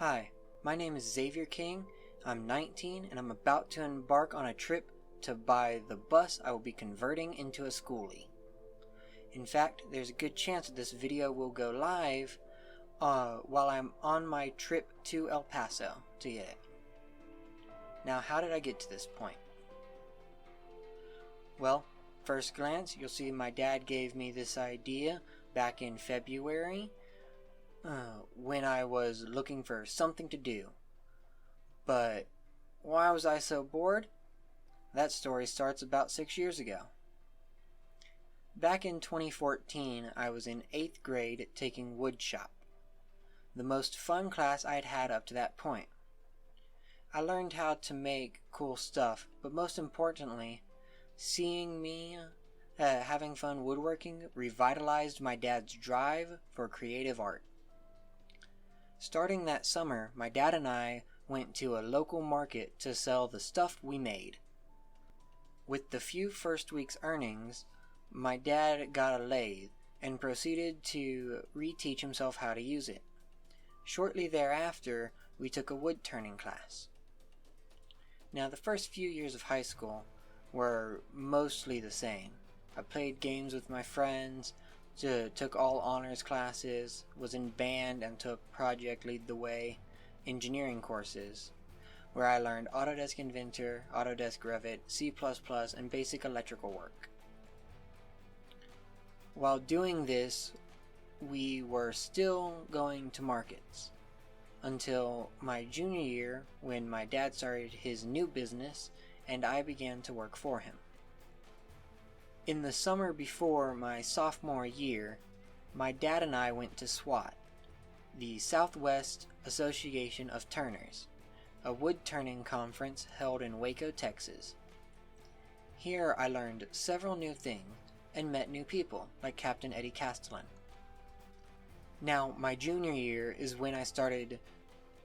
Hi, my name is Xavier King. I'm 19 and I'm about to embark on a trip to buy the bus I will be converting into a Skoolie. In fact, there's a good chance that this video will go live while I'm on my trip to El Paso to get it. Now, how did I get to this point? Well, first glance, you'll see my dad gave me this idea back in February when I was looking for something to do. But why was I so bored? That story starts about 6 years ago. Back in 2014, I was in 8th grade taking woodshop, the most fun class I'd had up to that point. I learned how to make cool stuff, but most importantly, seeing me having fun woodworking revitalized my dad's drive for creative art. Starting that summer, my dad and I went to a local market to sell the stuff we made. With the few first week's earnings, my dad got a lathe and proceeded to reteach himself how to use it. Shortly thereafter, we took a wood turning class. Now, the first few years of high school were mostly the same. I played games with my friends, took all honors classes, was in band and took Project Lead the Way engineering courses, where I learned Autodesk Inventor, Autodesk Revit, C++, and basic electrical work. While doing this, we were still going to markets until my junior year, when my dad started his new business and I began to work for him. In the summer before my sophomore year, my dad and I went to SWAT, the Southwest Association of Turners, a wood turning conference held in Waco, Texas. Here I learned several new things and met new people like Captain Eddie Castellan. Now, my junior year is when I started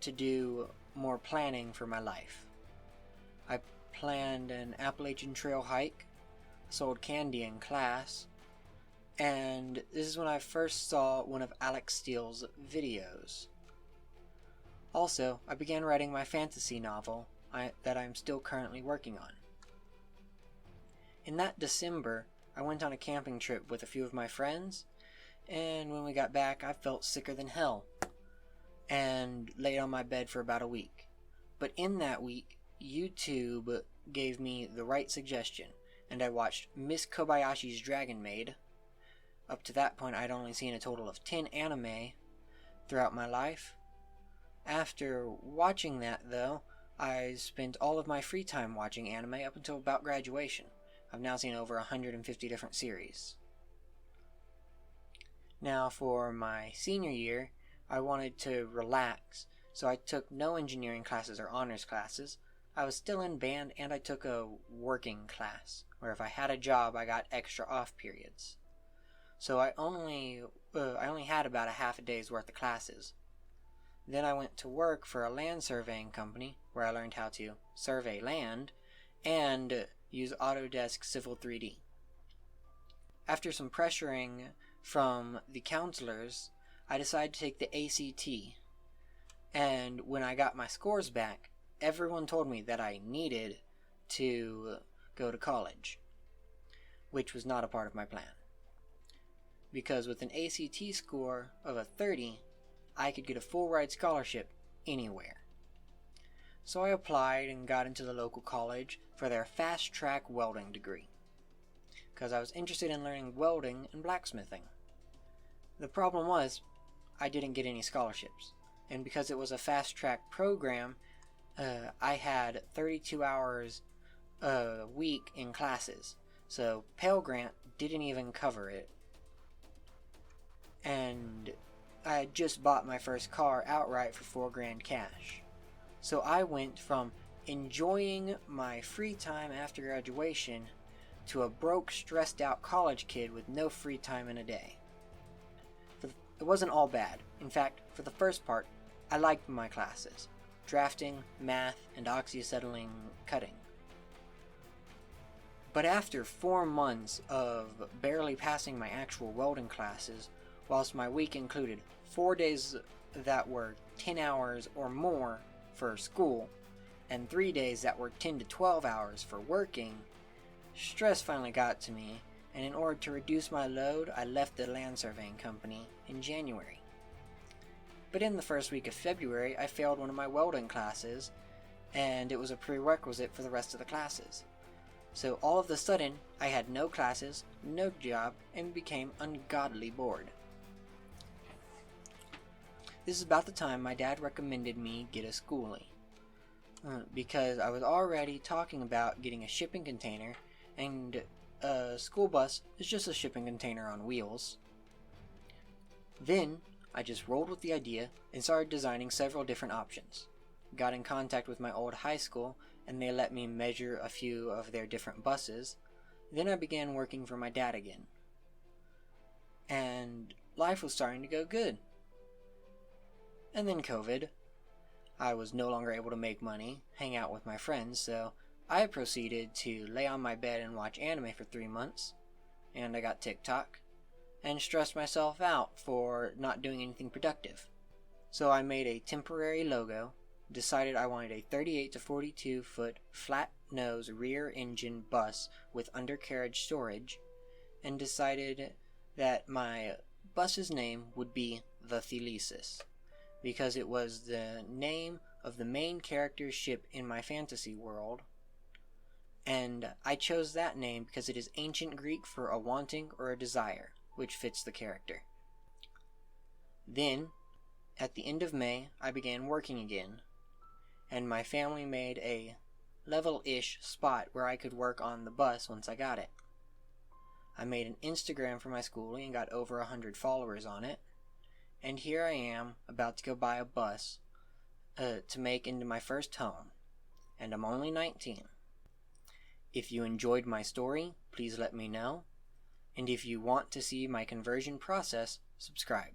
to do more planning for my life. I planned an Appalachian Trail hike, sold candy in class, and this is when I first saw one of Alex Steele's videos. Also, I began writing my fantasy novel that I'm still currently working on. In that December, I went on a camping trip with a few of my friends, and when we got back, I felt sicker than hell and laid on my bed for about a week. But in that week, YouTube gave me the right suggestion, and I watched Miss Kobayashi's Dragon Maid. Up to that point, I'd only seen a total of 10 anime throughout my life. After watching that, though, I spent all of my free time watching anime up until about graduation. I've now seen over 150 different series. Now, for my senior year, I wanted to relax, so I took no engineering classes or honors classes. I was still in band, and I took a working class, where if I had a job, I got extra off periods. So I only had about a half a day's worth of classes. Then I went to work for a land surveying company, where I learned how to survey land and use Autodesk Civil 3D. After some pressuring from the counselors, I decided to take the ACT, and when I got my scores back, everyone told me that I needed to go to college, which was not a part of my plan. Because with an ACT score of a 30, I could get a full ride scholarship anywhere. So I applied and got into the local college for their fast track welding degree, because I was interested in learning welding and blacksmithing. The problem was, I didn't get any scholarships, and because it was a fast track program, I had 32 hours a week in classes, so Pell Grant didn't even cover it. And I had just bought my first car outright for $4,000 cash. So I went from enjoying my free time after graduation to a broke, stressed out college kid with no free time in a day. It wasn't all bad. In fact, for the first part, I liked my classes: drafting, math, and oxyacetylene cutting. But after 4 months of barely passing my actual welding classes, whilst my week included 4 days that were 10 hours or more for school, and 3 days that were 10 to 12 hours for working, stress finally got to me, and in order to reduce my load, I left the land surveying company in January. But in the first week of February, I failed one of my welding classes, and it was a prerequisite for the rest of the classes. So all of a sudden, I had no classes, no job, and became ungodly bored. This is about the time my dad recommended me get a Skoolie, because I was already talking about getting a shipping container, and a school bus is just a shipping container on wheels. Then, I just rolled with the idea and started designing several different options. Got in contact with my old high school, and they let me measure a few of their different buses. Then I began working for my dad again. And life was starting to go good. And then COVID. I was no longer able to make money, hang out with my friends, so I proceeded to lay on my bed and watch anime for 3 months. And I got TikTok, and stressed myself out for not doing anything productive. So I made a temporary logo, decided I wanted a 38 to 42 foot flat nose rear engine bus with undercarriage storage, and decided that my bus's name would be the Thelesis, because it was the name of the main character's ship in my fantasy world, and I chose that name because it is ancient Greek for a wanting or a desire, which fits the character. Then, at the end of May, I began working again, and my family made a level-ish spot where I could work on the bus once I got it. I made an Instagram for my Skoolie and got over 100 followers on it, and here I am about to go buy a bus to make into my first home, and I'm only 19. If you enjoyed my story, please let me know, and if you want to see my conversion process, subscribe.